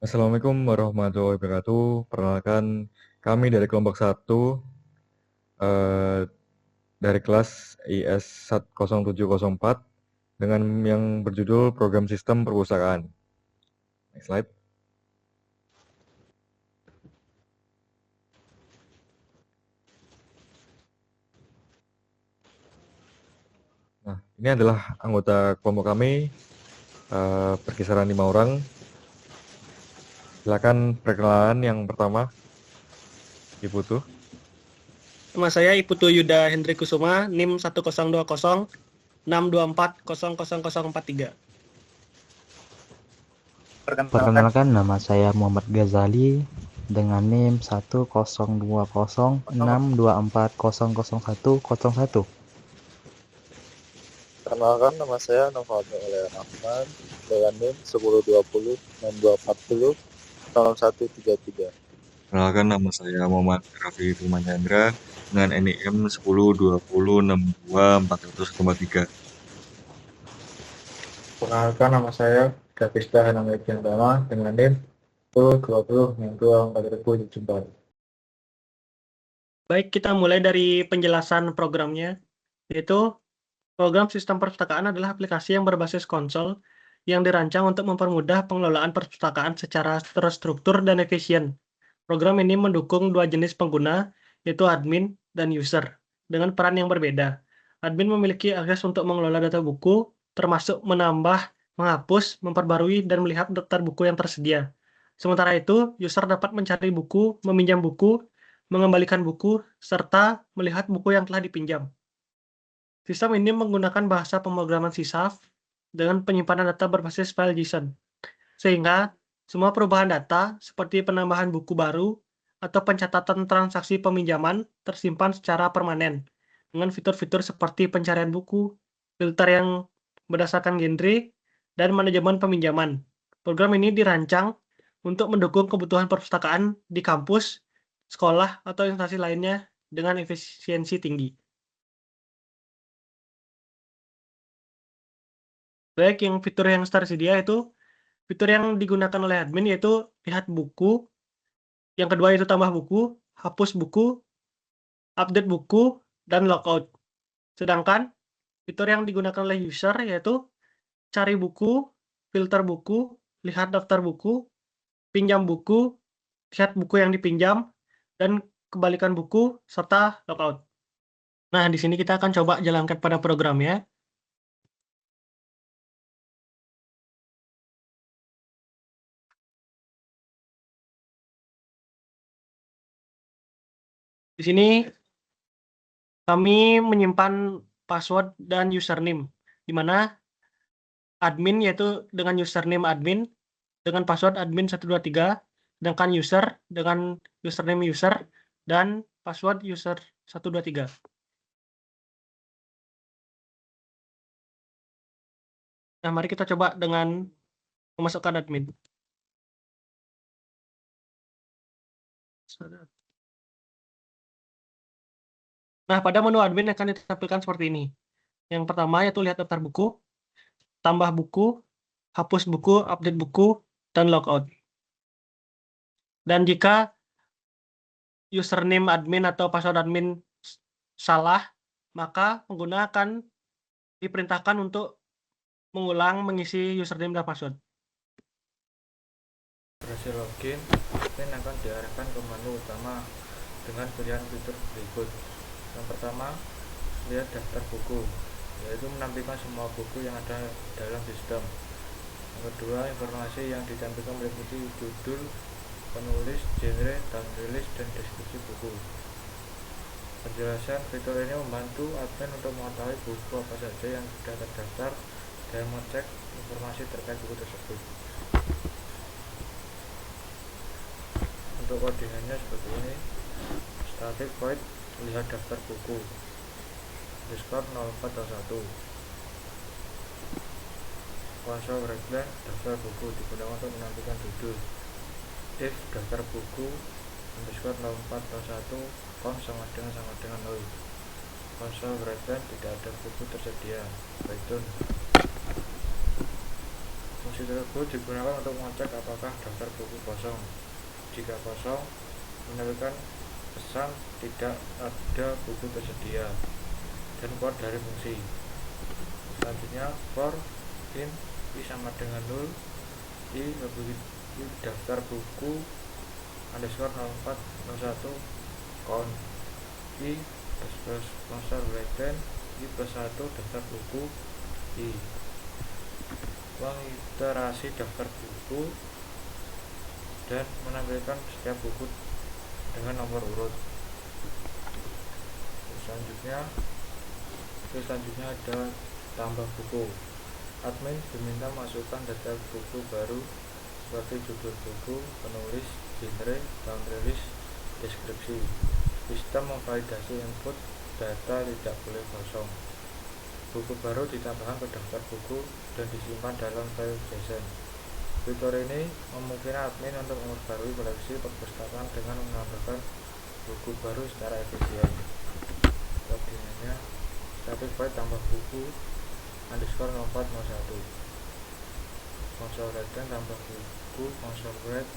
Assalamualaikum warahmatullahi wabarakatuh. Perkenalkan, kami dari kelompok 1 eh, dari kelas IS 0704 dengan yang berjudul Program Sistem Perpustakaan. Next slide. Nah, ini adalah anggota kelompok kami, berkisaran 5 orang. Silakan perkenalan yang pertama, Ibu Tuh. Nama saya Iputu Yuda Hendrik Kusuma, NIM 1020 624 000043. Perkenalkan, nama saya Muhammad Ghazali dengan NIM 1020 624 000101. Perkenalkan, nama saya Novaldo Oleh Rahman dengan NIM 1020 6240 0133. Perkenalkan, nama saya Muhammad Raffi Firman Chandra dengan NIM 1020624043. Perkenalkan, nama saya Davis Dahanamaya Jantama dengan NIM 1020 624074. Baik, kita mulai dari penjelasan programnya, yaitu program sistem perpustakaan adalah aplikasi yang berbasis konsol yang dirancang untuk mempermudah pengelolaan perpustakaan secara terstruktur dan efisien. Program ini mendukung dua jenis pengguna, yaitu admin dan user, dengan peran yang berbeda. Admin memiliki akses untuk mengelola data buku, termasuk menambah, menghapus, memperbarui, dan melihat daftar buku yang tersedia. Sementara itu, user dapat mencari buku, meminjam buku, mengembalikan buku, serta melihat buku yang telah dipinjam. Sistem ini menggunakan bahasa pemrograman C# dengan penyimpanan data berbasis file JSON, sehingga semua perubahan data seperti penambahan buku baru atau pencatatan transaksi peminjaman tersimpan secara permanen dengan fitur-fitur seperti pencarian buku, filter yang berdasarkan genre, dan manajemen peminjaman. Program ini dirancang untuk mendukung kebutuhan perpustakaan di kampus, sekolah, atau instansi lainnya dengan efisiensi tinggi. Baik, yang fitur yang tersedia itu fitur yang digunakan oleh admin yaitu lihat buku, yang kedua itu tambah buku, hapus buku, update buku, dan logout. Sedangkan fitur yang digunakan oleh user yaitu cari buku, filter buku, lihat daftar buku, pinjam buku, lihat buku yang dipinjam, dan kembalikan buku, serta logout. Nah, di sini kita akan coba jalankan pada programnya. Di sini kami menyimpan password dan username, di mana admin yaitu dengan username admin, dengan password admin 123, sedangkan user dengan username user, dan password user 123. Nah, mari kita coba dengan memasukkan admin. Nah, pada menu admin akan ditampilkan seperti ini. Yang pertama yaitu lihat daftar buku, tambah buku, hapus buku, update buku, dan logout. Dan jika username admin atau password admin salah, maka pengguna akan diperintahkan untuk mengulang mengisi username dan password. Berhasil login, admin akan diarahkan ke menu utama dengan pilihan fitur berikut. Yang pertama, lihat daftar buku, yaitu menampilkan semua buku yang ada dalam sistem. Yang kedua, informasi yang ditampilkan meliputi judul, penulis, genre, tahun rilis, dan deskripsi buku. Penjelasan fitur ini membantu admin untuk mengetahui buku apa saja yang sudah terdaftar dan mengecek informasi terkait buku tersebut. Untuk kodenya seperti ini: static void, lihat daftar buku, underscore 0401, console readline, daftar buku digunakan untuk menampilkan judul, if daftar buku underscore 0401 com sama dengan 0, console readline tidak ada buku tersedia, Python. Opsi tersebut digunakan untuk mengecek apakah daftar buku kosong. Jika kosong, menampilkan pesan tidak ada buku tersedia dan keluar dari fungsi. Selanjutnya, for in i sama dengan 0, i lebih daftar buku underscore 0401 count i plus sponsor bracket i plus 1 daftar buku i. Mengiterasi daftar buku dan menampilkan setiap buku dengan nomor urut. Selanjutnya ada tambah buku. Admin diminta masukkan data buku baru seperti judul buku, penulis, genre, tahun rilis, deskripsi. Sistem memvalidasi input data tidak boleh kosong. Buku baru ditambahkan ke daftar buku dan disimpan dalam file JSON. Fitur ini memungkinkan admin untuk memperbarui koleksi perpustakaan dengan menambahkan buku baru secara efisien. Koordinatnya static void tambah buku underscore 0401 console return tambah buku console read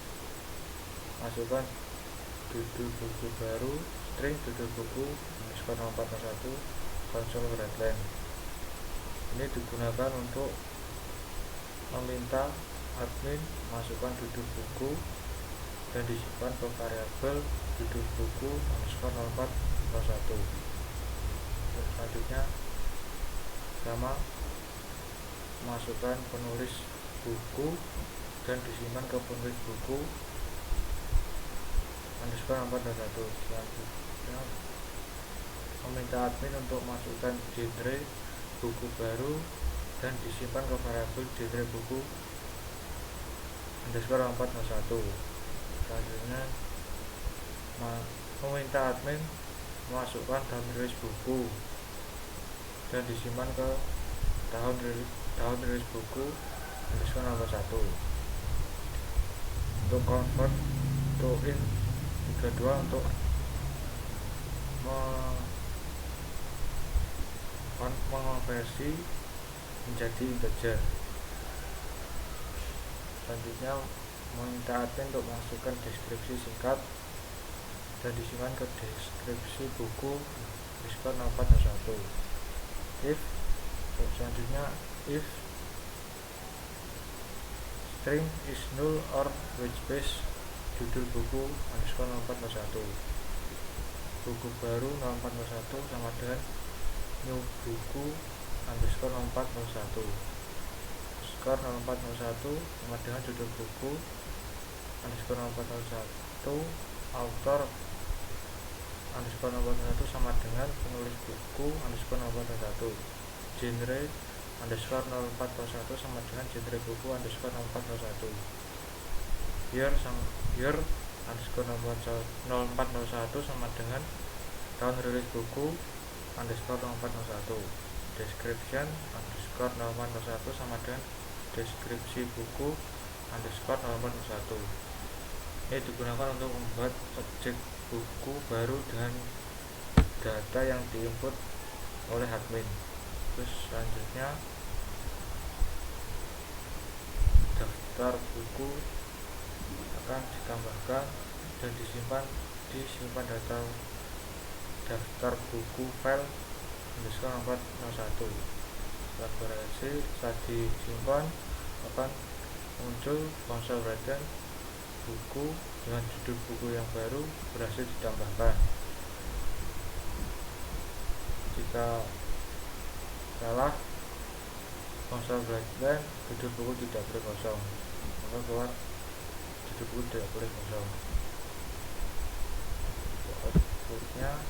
masukkan judul buku baru string judul buku underscore 0401 console readline. Ini digunakan untuk meminta admin masukkan judul buku dan disimpan ke variabel judul buku underscore 0401. Selanjutnya sama masukkan penulis buku dan disimpan ke penulis buku underscore 0401. Selanjutnya meminta admin untuk masukkan genre buku baru dan disimpan ke variabel genre buku underscore 0401. Selanjutnya meminta admin memasukkan tahun rilis buku dan disimpan ke tahun rilis buku underscore 01. Untuk convert to int 32 untuk mengonversi menjadi integer. Selanjutnya meminta admin untuk masukkan deskripsi singkat dan disimpan ke deskripsi buku underscore 0401. Selanjutnya if string is null or white space judul buku underscore 0401 buku baru 0401 sama dengan new buku underscore 0401 underscore 0401 sama dengan judul buku underscore 0401 author underscore 0401 sama dengan penulis buku underscore 0401 genre underscore 0401 sama dengan genre buku underscore 0401 year underscore 0401 sama dengan tahun rilis buku underscore 0401 description underscore 0401 sama dengan deskripsi buku underscore 0401. Ini digunakan untuk membuat objek buku baru dengan data yang diinput oleh admin. Terus selanjutnya daftar buku akan ditambahkan dan disimpan data daftar buku file underscore 0401. Setelah berhasil saat disimpan akan muncul console return buku dengan judul buku yang baru berhasil ditambahkan. Jika salah console return judul buku tidak boleh kosong, maka keluar judul buku tidak boleh kosong. Outputnya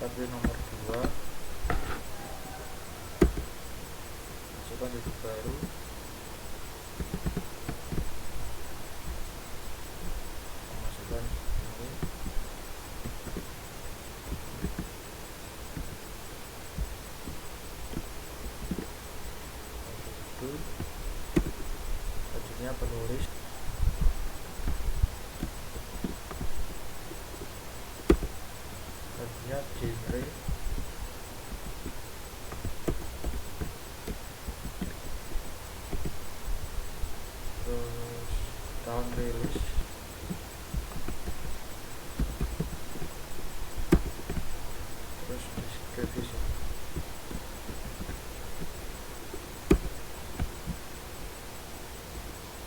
tabel nomor 2 masukkan judul baru masukkan ini judul selanjutnya penulis selanjutnya genre rilis, terus deskripsi.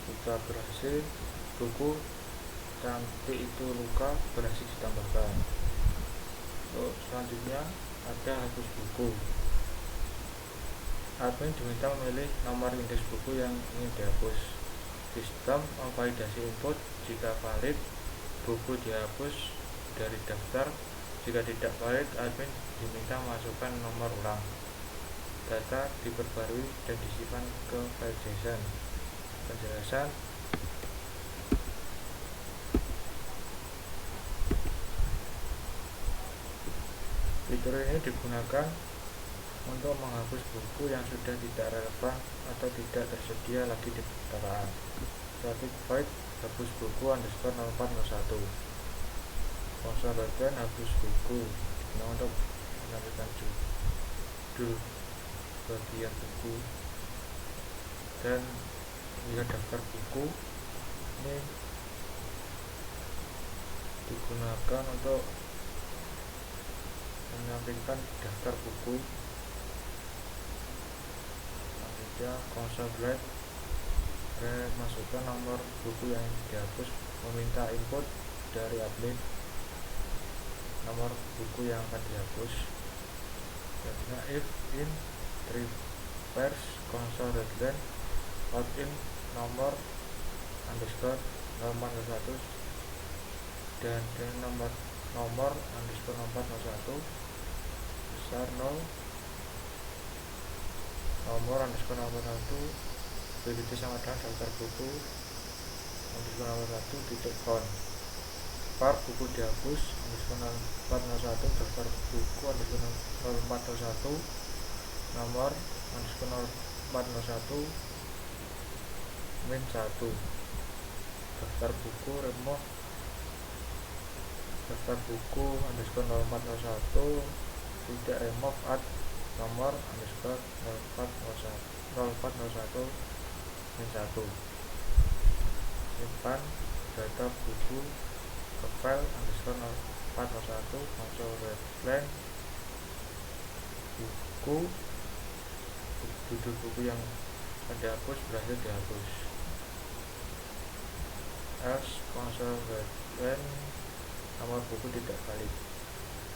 Jika berhasil, buku cantik itu luka berhasil ditambahkan. Selanjutnya ada hapus buku. Admin diminta memilih nomor indeks buku yang ingin dihapus. Sistem memvalidasi input. Jika valid, buku dihapus dari daftar. Jika tidak valid, admin diminta masukkan nomor ulang. Data diperbarui dan disimpan ke file JSON. Penjelasan. Fitur ini digunakan untuk menghapus buku yang sudah tidak relevan atau tidak tersedia lagi di perpustakaan. Static void hapus buku _0401. Konsol bagian hapus buku untuk menampilkan judul bagian buku dan lihat daftar buku. Ini digunakan untuk menampilkan daftar buku. Selanjutnya konsol write dan masukkan nomor buku yang dihapus, meminta input dari admin nomor buku yang akan dihapus. Selanjutnya if in reverse console readline login nomor _0401 dan nomor _0401 besar 0, nomor _01 begitu sama dengan daftar buku _01 titik count. Par buku dihapus _0401 daftar buku _0401 nomor _0401 min 1 daftar buku remove daftar buku _0401 tidak remove add nomor _0401 min 1. Simpan data buku ke file _0401 konsol readline buku. Judul buku yang akan dihapus berhasil dihapus. Else konsol readline nomor buku tidak valid.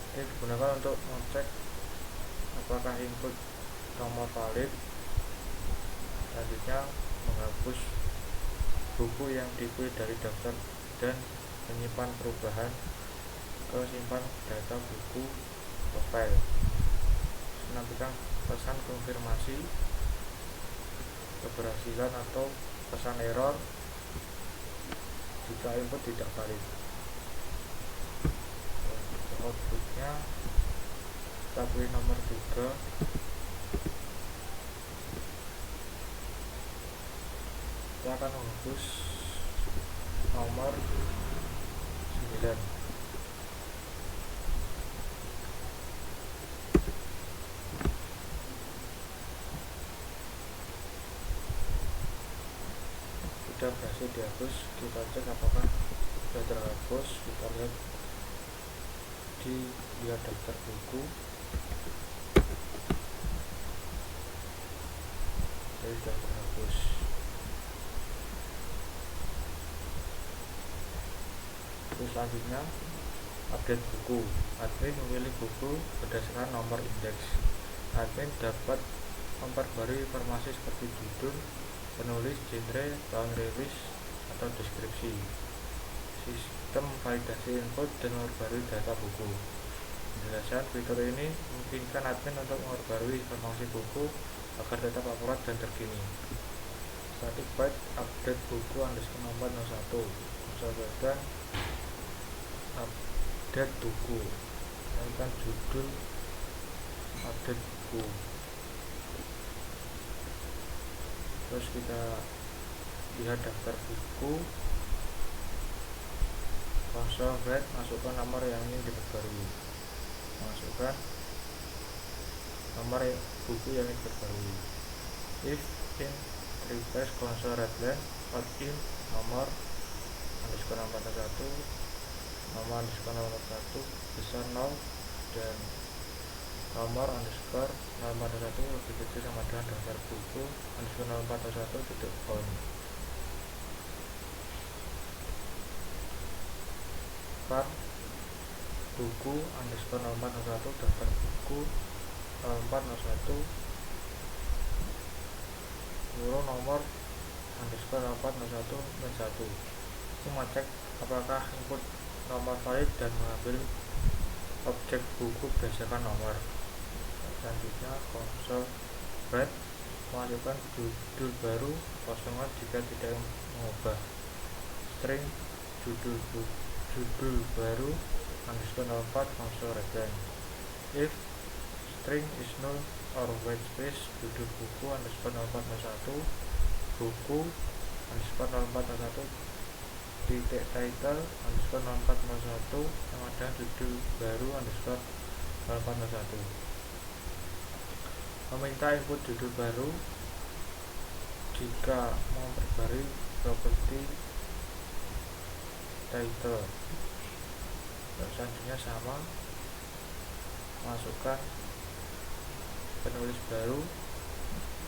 Ini digunakan untuk mengecek apakah input nomor valid. Selanjutnya menghapus buku yang dipilih dari daftar dan menyimpan perubahan ke simpan data buku ke file. Menampilkan pesan konfirmasi keberhasilan atau pesan error jika input tidak valid. Outputnya kita pilih nomor 3. Kita akan menghapus nomor 9. Sudah berhasil dihapus. Kita cek apakah sudah terhapus. Kita lihat di daftar buku. Jadi sudah terhapus. Terus selanjutnya update buku. Admin memilih buku berdasarkan nomor indeks. Admin dapat memperbarui informasi seperti judul, penulis, genre, tahun rilis, atau deskripsi. Sistem validasi input dan memperbarui data buku. Penjelasan fitur ini memungkinkan admin untuk memperbarui informasi buku agar tetap akurat dan terkini. Static void update buku _0401 misalkan update buku, misalkan judul update buku. Terus kita lihat daftar buku. Konsol write, masukkan nomor yang ingin diperbarui. Masukkan nomor buku yang ingin diperbarui. If in request console readline login nomor underscore 401, nama underscore 041 besar 0, dan nomor underscore 0401 lebih kecil sama dengan daftar buku underscore 0401 titik on. Var buku underscore 0401 daftar buku 0401 guru nomor underscore 0401 min 1. Itu mengecek apakah input nomor valid dan mengambil objek buku berdasarkan nomor. Selanjutnya konsol write memasukkan judul baru kosongan jika tidak mengubah string judul baru underscore 04 konsol return. If string is null or white space judul buku underscore 0401 buku underscore 0401 titik title underscore 0401 sama dengan judul baru underscore 0401. Meminta input judul baru jika memperbarui properti title. Selanjutnya sama, masukkan penulis baru,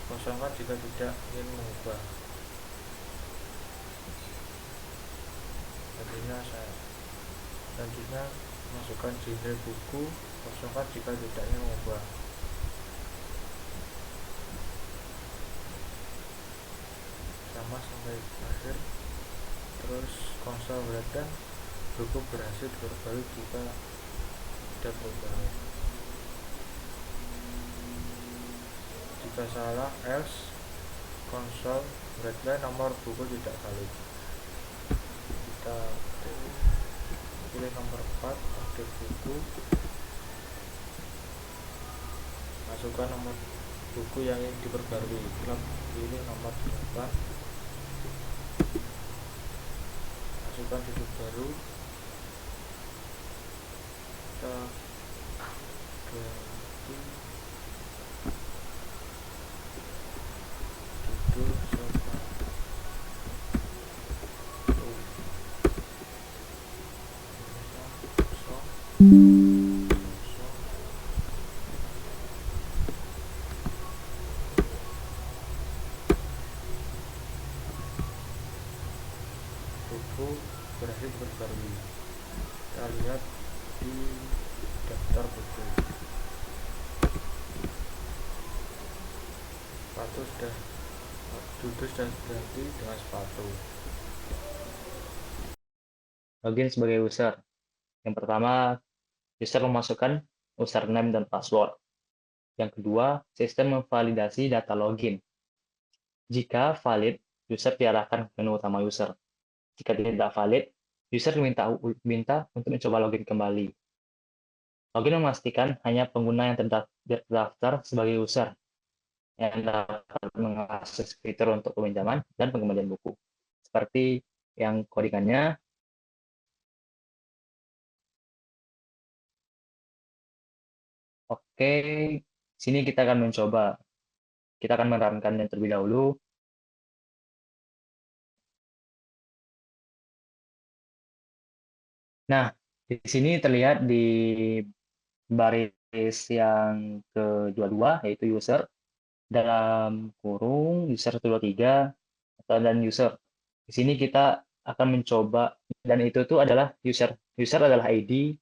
kosongkan jika tidak ingin mengubah. Selanjutnya masukkan genre buku, kosongkan jika tidak ingin mengubah. Sama sampai akhir. Terus konsol write buku berhasil diperbarui jika tidak berubah. Jika salah else konsol write nomor buku tidak valid. Kita pilih nomor 4 update buku, masukkan nomor buku yang ingin diperbarui. Kita pilih nomor 8, masukkan judul baru, kita ganti judul buku berhasil diperbarui. Kita lihat di daftar buku. Sepatu sudah judul sudah ganti dengan sepatu. Login sebagai user. Yang pertama, user memasukkan username dan password. Yang kedua, sistem memvalidasi data login. Jika valid, user diarahkan ke menu utama user. Jika tidak valid, user diminta untuk mencoba login kembali. Login memastikan hanya pengguna yang terdaftar sebagai user yang dapat mengakses fitur untuk peminjaman dan pengembalian buku. Seperti yang codingannya. Oke, sini kita akan mencoba. Kita akan menerangkannya terlebih dahulu. Nah, di sini terlihat di baris yang kedua, yaitu user, dalam kurung user 123, dan user. Di sini kita akan mencoba, dan itu tuh adalah user. User adalah ID,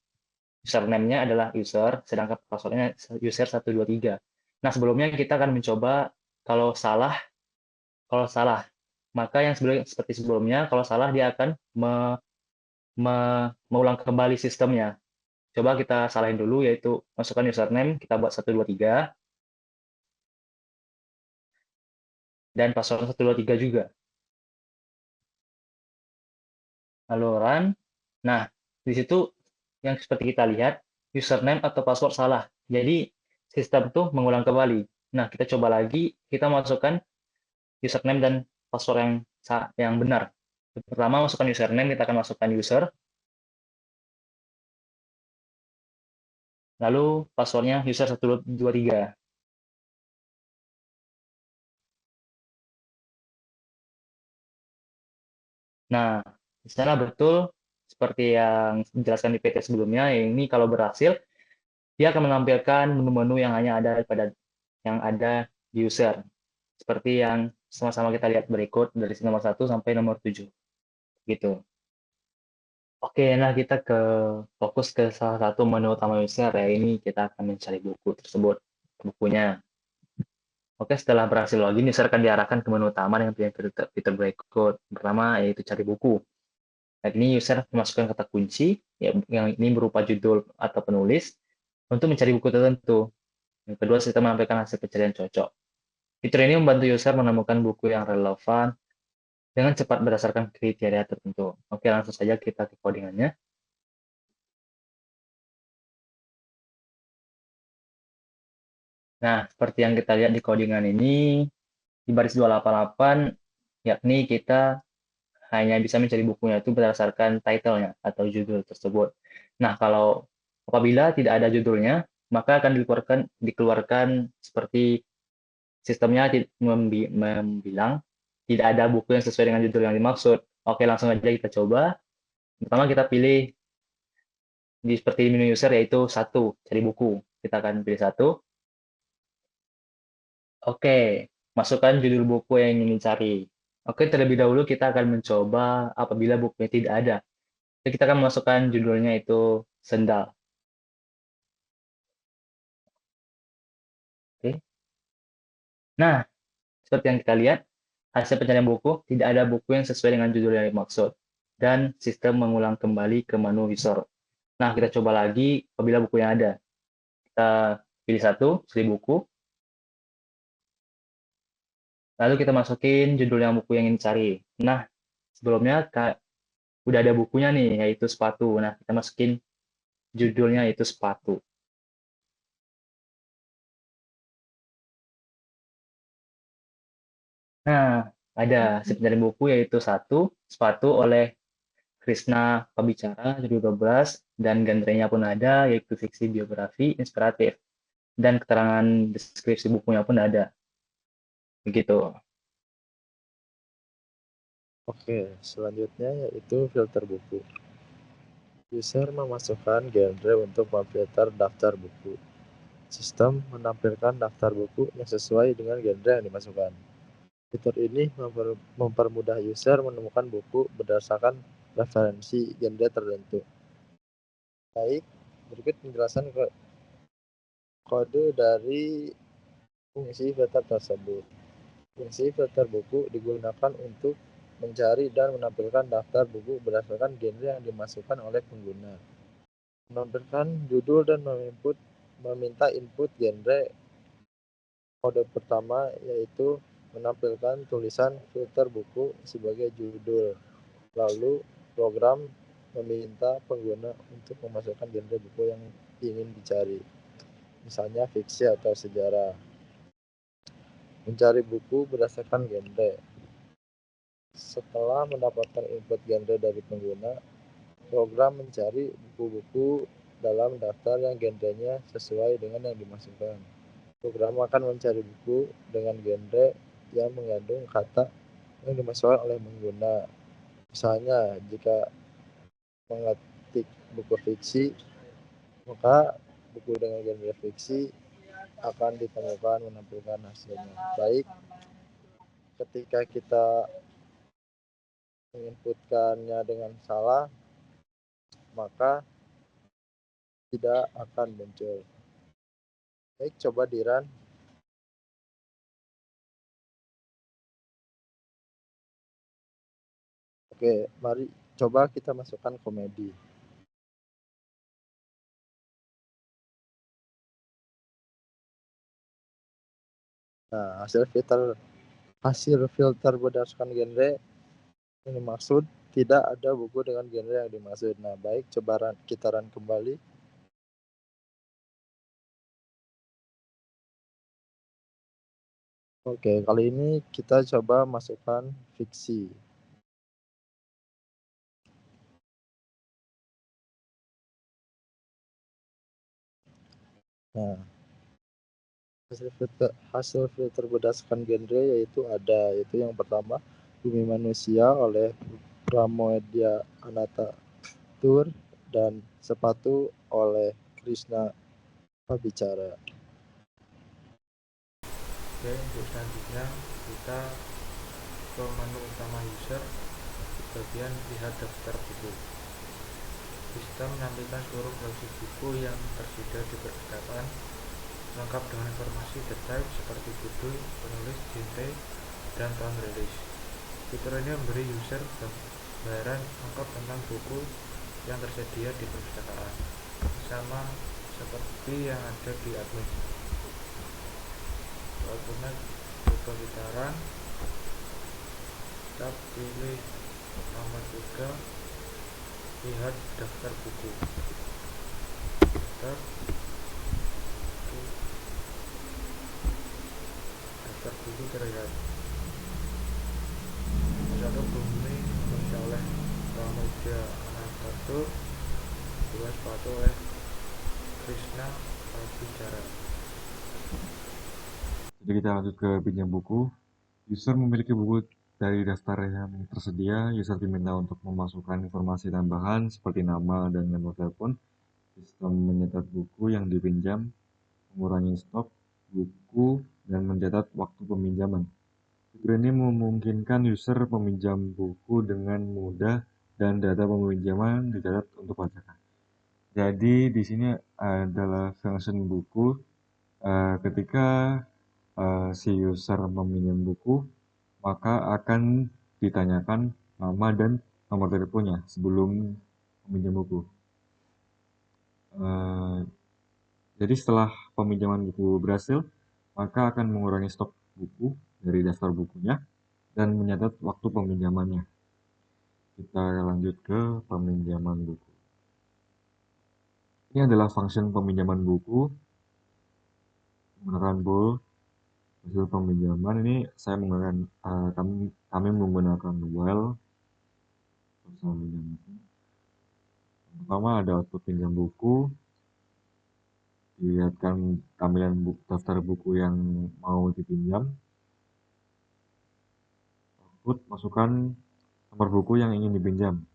username-nya adalah user, sedangkan password-nya user 123. Nah, sebelumnya kita akan mencoba kalau salah, maka yang seperti sebelumnya, kalau salah dia akan mengulang kembali sistemnya. Coba kita salahin dulu, yaitu masukkan username, kita buat 123, dan password 123 juga. Lalu run. Nah, di situ yang seperti kita lihat, username atau password salah. Jadi, sistem tuh mengulang kembali. Nah, kita coba lagi, kita masukkan username dan password yang benar. Pertama, masukkan username, kita akan masukkan user. Lalu, passwordnya user 123. Nah, di Di sana betul seperti yang dijelaskan di PT sebelumnya, ini kalau berhasil, dia akan menampilkan menu-menu yang hanya ada yang ada di user. Seperti yang sama-sama kita lihat berikut dari nomor 1 sampai nomor 7. Gitu. Oke, nah kita fokus ke salah satu menu utama user ya. Ini kita akan mencari buku tersebut, bukunya. Oke, setelah berhasil login, user akan diarahkan ke menu utama dengan pilihan fitur berikut. Pertama, yaitu cari buku. Nah, ini user memasukkan kata kunci, yang ini berupa judul atau penulis, untuk mencari buku tertentu. Yang kedua, sistem menampilkan hasil pencarian cocok. Fitur ini membantu user menemukan buku yang relevan dengan cepat berdasarkan kriteria tertentu. Oke, langsung saja kita ke codingannya. Nah, seperti yang kita lihat di codingan ini, di baris 288, yakni kita hanya bisa mencari bukunya itu berdasarkan title-nya atau judul tersebut. Nah, apabila tidak ada judulnya, maka akan dikeluarkan seperti sistemnya membilang tidak ada buku yang sesuai dengan judul yang dimaksud. Oke, langsung aja kita coba. Pertama kita pilih seperti menu user, yaitu 1, cari buku. Kita akan pilih 1. Oke, masukkan judul buku yang ingin dicari. Oke, terlebih dahulu kita akan mencoba apabila bukunya tidak ada. Jadi kita akan masukkan judulnya itu sendal. Oke. Nah, seperti yang kita lihat, hasil pencarian buku tidak ada buku yang sesuai dengan judul yang dimaksud. Dan sistem mengulang kembali ke menu user. Nah, kita coba lagi apabila buku yang ada. Kita pilih 1, cari buku. Lalu kita masukin judul yang buku yang ingin dicari. Nah, sebelumnya udah ada bukunya nih, yaitu sepatu. Nah, kita masukin judulnya itu sepatu. Nah, ada hasil pencarian buku yaitu 1, sepatu oleh Krishna Pabicara 2012, dan genrenya pun ada, yaitu fiksi biografi inspiratif. Dan keterangan deskripsi bukunya pun ada. Begitu. Oke, selanjutnya yaitu filter buku. User memasukkan genre untuk memfilter daftar buku. Sistem menampilkan daftar buku yang sesuai dengan genre yang dimasukkan. Fitur ini mempermudah user menemukan buku berdasarkan referensi genre tertentu. Baik, berikut penjelasan kode dari fungsi filter tersebut. Fungsi filter buku digunakan untuk mencari dan menampilkan daftar buku berdasarkan genre yang dimasukkan oleh pengguna. Menampilkan judul dan meminta input genre. Kode pertama yaitu menampilkan tulisan filter buku sebagai judul. Lalu program meminta pengguna untuk memasukkan genre buku yang ingin dicari. Misalnya fiksi atau sejarah. Mencari buku berdasarkan genre. Setelah mendapatkan input genre dari pengguna, program mencari buku-buku dalam daftar yang genrenya sesuai dengan yang dimasukkan. Program akan mencari buku dengan genre yang mengandung kata yang dimasukkan oleh pengguna. Misalnya, jika mengetik buku fiksi, maka buku dengan genre fiksi akan ditemukan menampilkan hasilnya. Baik, ketika kita menginputkannya dengan salah, maka tidak akan muncul. Baik, coba di-run. Oke, mari coba kita masukkan komedi. Nah, hasil filter berdasarkan genre yang dimaksud tidak ada buku dengan genre yang dimaksud. Nah, baik, coba kita run kembali. Oke, kali ini kita coba masukkan fiksi. Nah, hasil filter berdasarkan genre yaitu yang pertama Bumi Manusia oleh Pramoedya Ananta Tour, dan sepatu oleh Krishna Pabicara. Oke, untuk selanjutnya kita ke menu utama user, bagian lihat daftar buku. Sistem menampilkan seluruh koleksi buku yang tersedia di perpustakaan, lengkap dengan informasi detail seperti judul, penulis, genre, dan tahun rilis. Fitur ini memberi user gambaran lengkap tentang buku yang tersedia di perpustakaan, sama seperti yang ada di admin. Walaupun buku gitaran, kita pilih nomor 3, lihat daftar buku. Daftar buku terlihat. Satu bumi manusia oleh Pramoedya Ananta Tour, 2 sepatu oleh Krishna Pabicara. Jadi kita lanjut ke pinjam buku. User memiliki buku dari daftar yang tersedia. User diminta untuk memasukkan informasi tambahan seperti nama dan nomor telepon. Sistem mencatat buku yang dipinjam, mengurangi stok buku, dan mencatat waktu peminjaman. Fitur ini memungkinkan user meminjam buku dengan mudah dan data peminjaman dicatat untuk pelajaran. Jadi di sini adalah function buku. Ketika si user meminjam buku, maka akan ditanyakan nama dan nomor teleponnya sebelum meminjam buku. Jadi setelah peminjaman buku berhasil, maka akan mengurangi stok buku dari daftar bukunya dan mencatat waktu peminjamannya. Kita lanjut ke peminjaman buku. Ini adalah function peminjaman buku menggunakan bool. Hasil peminjaman ini saya menggunakan kami menggunakan while. Pertama ada output pinjam buku, dilihatkan tampilan daftar buku yang mau dipinjam. Output masukkan nomor buku yang ingin dipinjam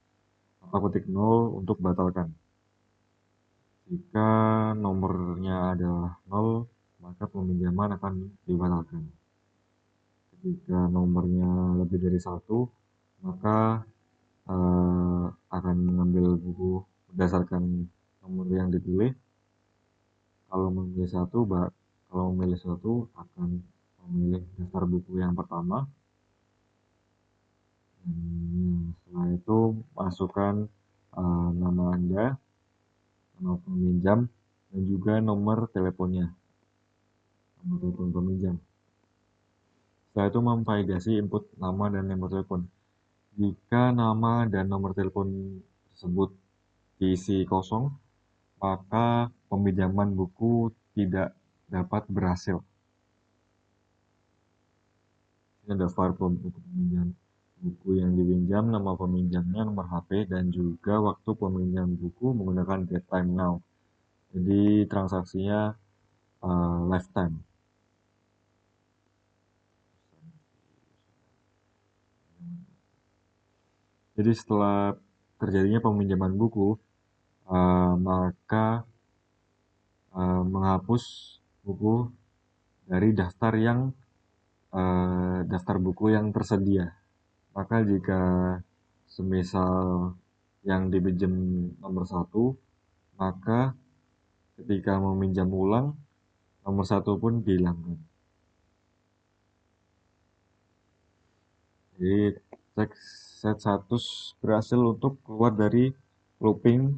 atau ketik 0 untuk batalkan. Jika nomornya adalah 0, maka peminjaman akan dibatalkan. Jika nomornya lebih dari 1, maka akan mengambil buku berdasarkan nomor yang dipilih. Kalau memilih satu akan memilih daftar buku yang pertama. Setelah itu masukkan nama Anda, nama peminjam, dan juga nomor teleponnya, nomor telepon peminjam. Setelah itu memvalidasi input nama dan nomor telepon. Jika nama dan nomor telepon tersebut diisi kosong, maka peminjaman buku tidak dapat berhasil. Ini ada file untuk peminjam buku yang dipinjam, nama peminjamnya, nomor HP, dan juga waktu peminjam buku menggunakan get time now. Jadi transaksinya lifetime. Jadi setelah terjadinya peminjaman buku, maka menghapus buku dari daftar buku yang tersedia. Maka jika semisal yang dipinjam nomor 1, maka ketika meminjam ulang, nomor 1 pun dihilangkan. Jadi set status berhasil untuk keluar dari looping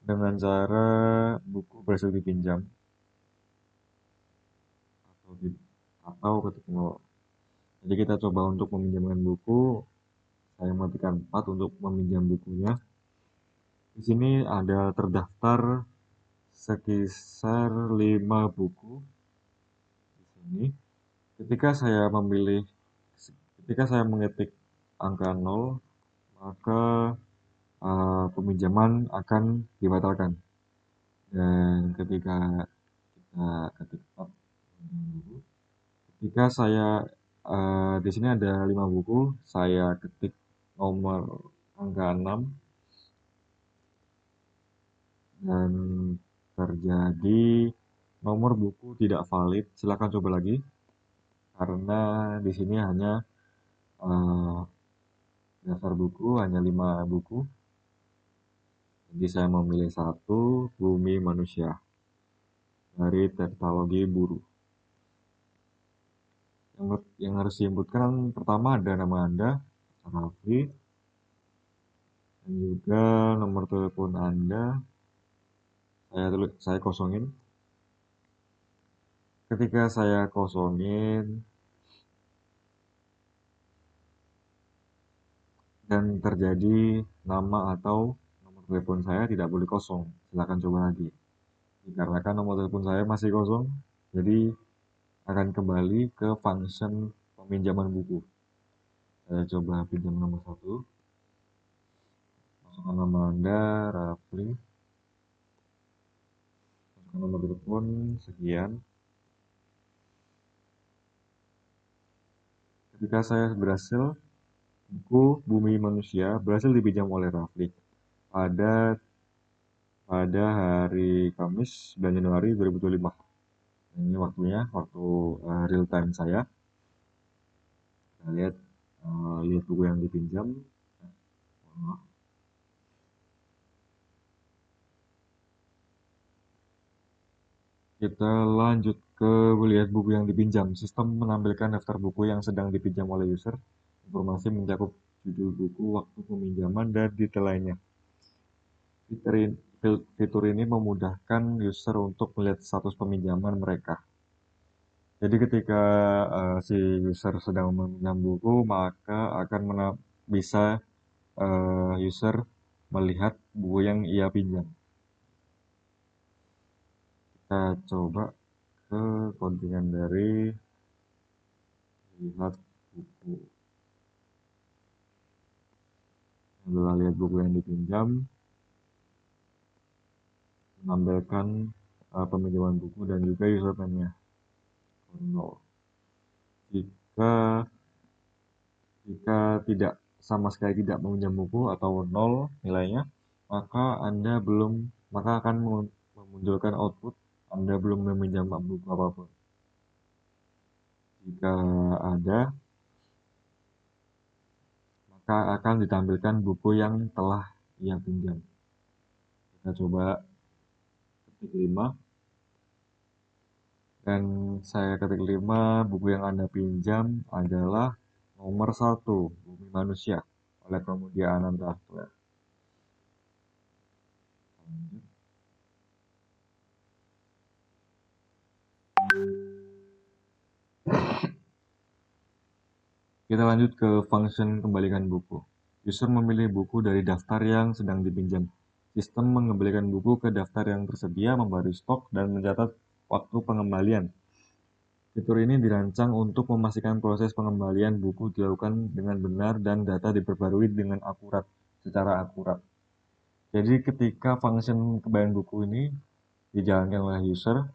dengan cara buku berhasil dipinjam atau ketik 0. Jadi kita coba untuk meminjamkan buku. Saya matikan 4 untuk meminjam bukunya. Di sini ada terdaftar sekitar 5 buku di sini. Ketika saya mengetik angka 0, maka peminjaman akan dibatalkan. Dan ketika kita ketik ketika saya di sini ada 5 buku, saya ketik nomor angka 6 dan terjadi nomor buku tidak valid. Silakan coba lagi karena di sini hanya daftar buku hanya 5 buku. Jadi saya memilih 1, Bumi Manusia dari Teknologi Buruh. Yang harus diinputkan pertama ada nama Anda, Rafli, dan juga nomor telepon Anda. Saya kosongin. Ketika saya kosongin dan terjadi nama atau nomor telepon saya tidak boleh kosong, silakan coba lagi. Dikarenakan nomor telepon saya masih kosong, jadi akan kembali ke function peminjaman buku. Saya coba pinjam nomor 1. Masukkan nama Anda, Rafli. Masukkan nomor telepon, sekian. Ketika saya berhasil, buku Bumi Manusia berhasil dipinjam oleh Rafli pada hari Kamis 9 Januari 2025. Ini waktunya, waktu real time saya. Kita lihat buku yang dipinjam. Kita lanjut ke lihat buku yang dipinjam. Sistem menampilkan daftar buku yang sedang dipinjam oleh user. Informasi mencakup judul buku, waktu peminjaman, dan detail lainnya. Fitur ini memudahkan user untuk melihat status peminjaman mereka. Jadi ketika si user sedang meminjam buku, maka akan bisa user melihat buku yang ia pinjam. Kita coba ke kontingen dari lihat buku. Setelah lihat buku yang dipinjam, menampilkan peminjaman buku dan juga username-nya. Jika tidak sama sekali tidak meminjam buku atau 0 nilainya, maka akan memunculkan output Anda belum meminjam buku apapun. Jika ada, maka akan ditampilkan buku yang telah ia pinjam. Kita coba ketik 5. Dan saya ketik 5, buku yang Anda pinjam adalah nomor 1, Bumi Manusia, oleh Pramudia Ananta. Kita lanjut ke function kembalikan buku. User memilih buku dari daftar yang sedang dipinjam. Sistem mengembalikan buku ke daftar yang tersedia, membarui stok, dan mencatat waktu pengembalian. Fitur ini dirancang untuk memastikan proses pengembalian buku dilakukan dengan benar dan data diperbarui secara akurat. Jadi ketika function kembalian buku ini dijalankan oleh user,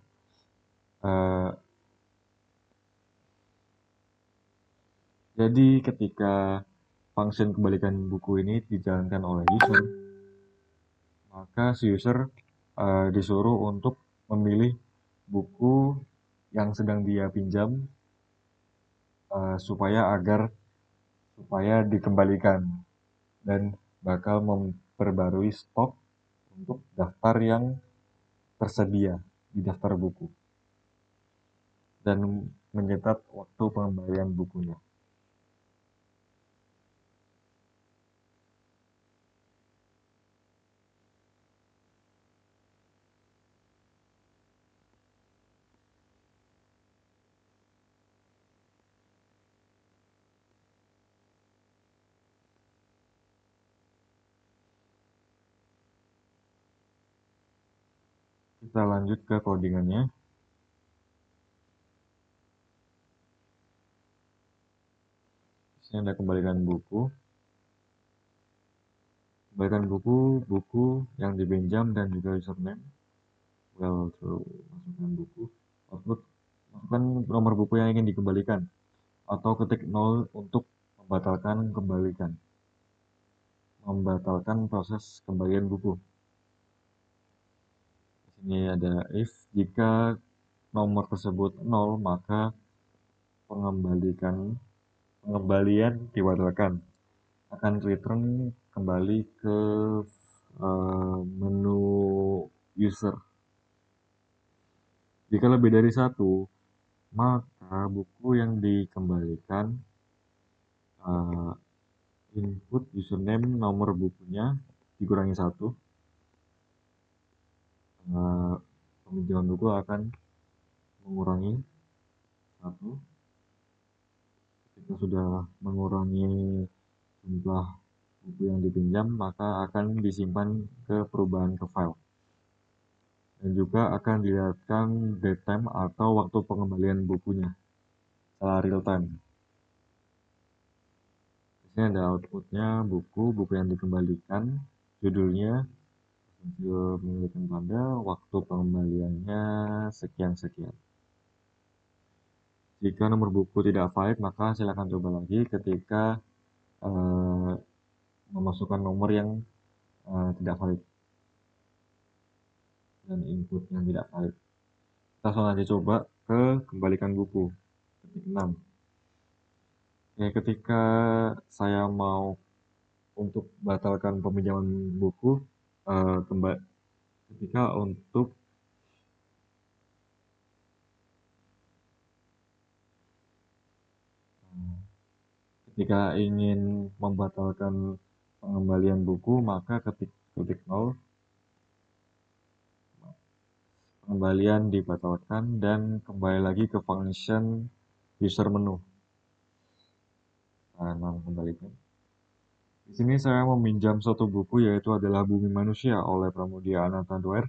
jadi ketika function kembalikan buku ini dijalankan oleh user, maka si user disuruh untuk memilih buku yang sedang dia pinjam supaya dikembalikan dan bakal memperbarui stok untuk daftar yang tersedia di daftar buku dan mencatat waktu pengembalian bukunya. Kita lanjut ke codingannya. Ini ada kembalikan buku. Kembalikan buku yang dipinjam dan juga username. Masukkan buku. Output, masukkan nomor buku yang ingin dikembalikan. Atau ketik 0 untuk membatalkan kembalikan. membatalkan proses kembalian buku. Di sini ada if, jika nomor tersebut 0, maka pengembalian dibatalkan. Akan return kembali ke menu user. Jika lebih dari 1, maka buku yang dikembalikan input username nomor bukunya dikurangi 1, peminjaman buku akan mengurangi 1. Ketika sudah mengurangi jumlah buku yang dipinjam, maka akan disimpan ke perubahan ke file. Dan juga akan dilihatkan date time atau waktu pengembalian bukunya secara real time. Di sini ada outputnya buku yang dikembalikan, judulnya, memiliki pada, waktu pengembaliannya sekian-sekian. Jika nomor buku tidak valid, maka silakan coba lagi ketika memasukkan nomor yang tidak valid dan input yang tidak valid. Kita langsung aja coba ke kembalikan buku, ketik 6. Ya, ketika saya mau untuk batalkan peminjaman buku, ketika ingin membatalkan pengembalian buku, maka ketik 0, pengembalian dibatalkan dan kembali lagi ke function user menu. Kembalikan. Di sini saya meminjam suatu buku, yaitu adalah Bumi Manusia oleh Pramudia Ananta Doer,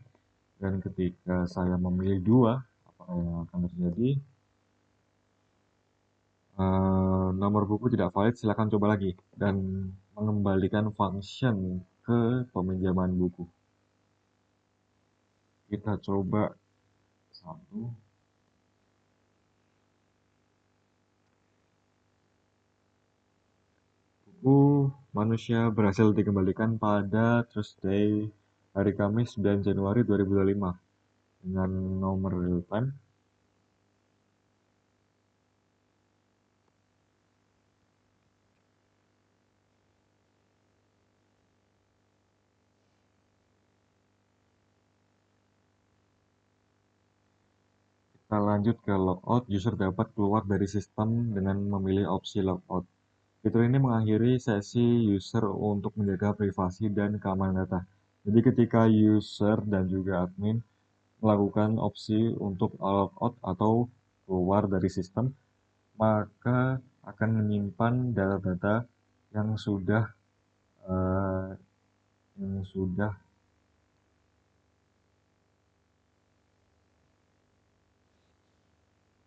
dan ketika saya memilih 2, apa yang akan terjadi? Nomor buku tidak valid, silakan coba lagi dan mengembalikan function ke peminjaman buku. Kita coba 1. Buku Manusia berhasil dikembalikan pada Thursday, hari Kamis 9 Januari 2025 dengan nomor real time. Kita lanjut ke logout. User dapat keluar dari sistem dengan memilih opsi logout. Fitur ini mengakhiri sesi user untuk menjaga privasi dan keamanan data. Jadi ketika user dan juga admin melakukan opsi untuk logout atau keluar dari sistem, maka akan menyimpan data-data yang sudah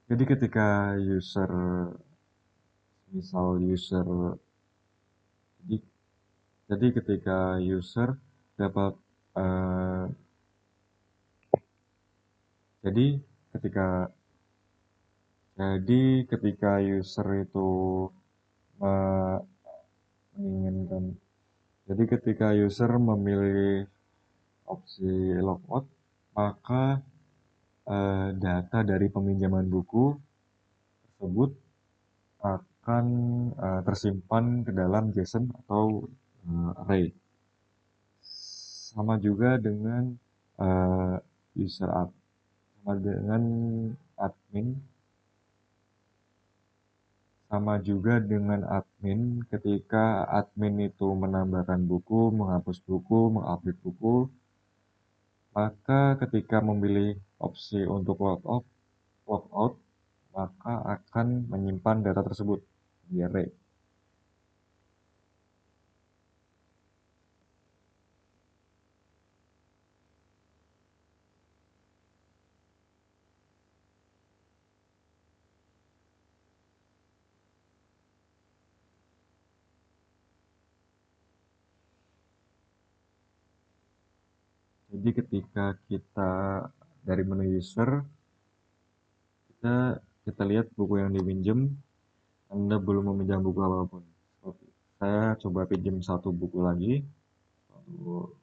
jadi ketika user jadi ketika user dapat ketika user itu menginginkan, jadi ketika user memilih opsi logout, maka data dari peminjaman buku tersebut akan tersimpan ke dalam JSON atau array. Sama juga dengan admin, ketika admin itu menambahkan buku, menghapus buku, mengupdate buku, maka ketika memilih opsi untuk logout, maka akan menyimpan data tersebut di array. Jadi ketika kita dari menu user, kita lihat buku yang dipinjam, Anda belum meminjam buku apapun. saya coba pinjam satu buku lagi, satu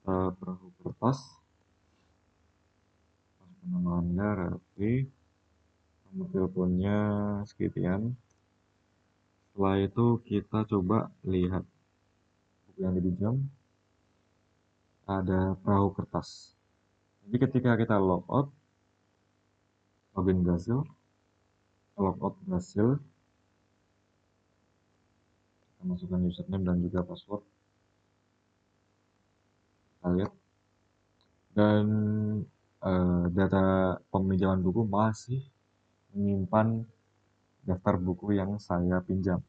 perahu kertas, nama Anda Raffi, nomor teleponnya sekian. Setelah itu kita coba lihat buku yang dipinjam, ada perahu kertas. Jadi ketika kita login berhasil, logout berhasil, kita masukkan username dan juga password, kita lihat, dan data peminjaman buku masih menyimpan daftar buku yang saya pinjam.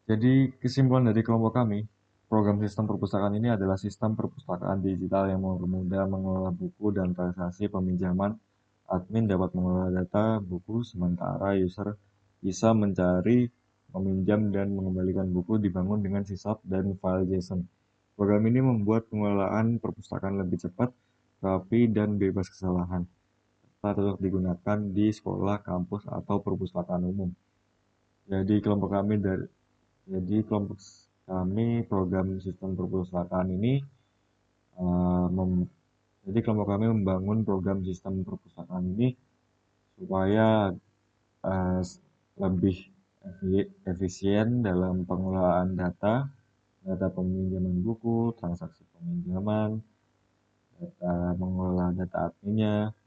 Jadi kesimpulan dari kelompok kami, program sistem perpustakaan ini adalah sistem perpustakaan digital yang mempermudah mengelola buku dan transaksi peminjaman. Admin dapat mengelola data buku, sementara user bisa mencari, meminjam, dan mengembalikan buku dibangun dengan sysop dan file JSON. Program ini membuat pengelolaan perpustakaan lebih cepat, rapi, dan bebas kesalahan, serta cocok digunakan di sekolah, kampus, atau perpustakaan umum. Jadi kelompok kami program sistem perpustakaan ini kelompok kami membangun program sistem perpustakaan ini supaya lebih efisien dalam pengelolaan data peminjaman buku, transaksi peminjaman, mengelola data adminnya,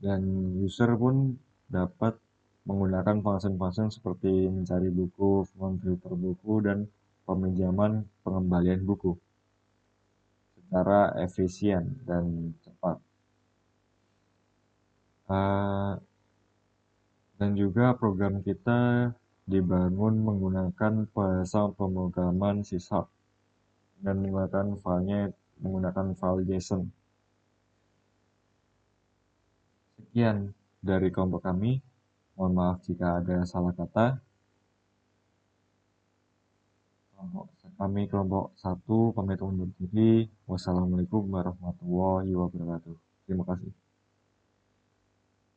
dan user pun dapat menggunakan function-function seperti mencari buku, memfilter buku, dan peminjaman pengembalian buku secara efisien dan cepat. Dan juga program kita dibangun menggunakan bahasa pemrograman C# dan menggunakan file JSON. Sekian dari kelompok kami. Mohon maaf jika ada salah kata. Kami kelompok 1 pamit undur diri. Wassalamualaikum warahmatullahi wabarakatuh. Terima kasih.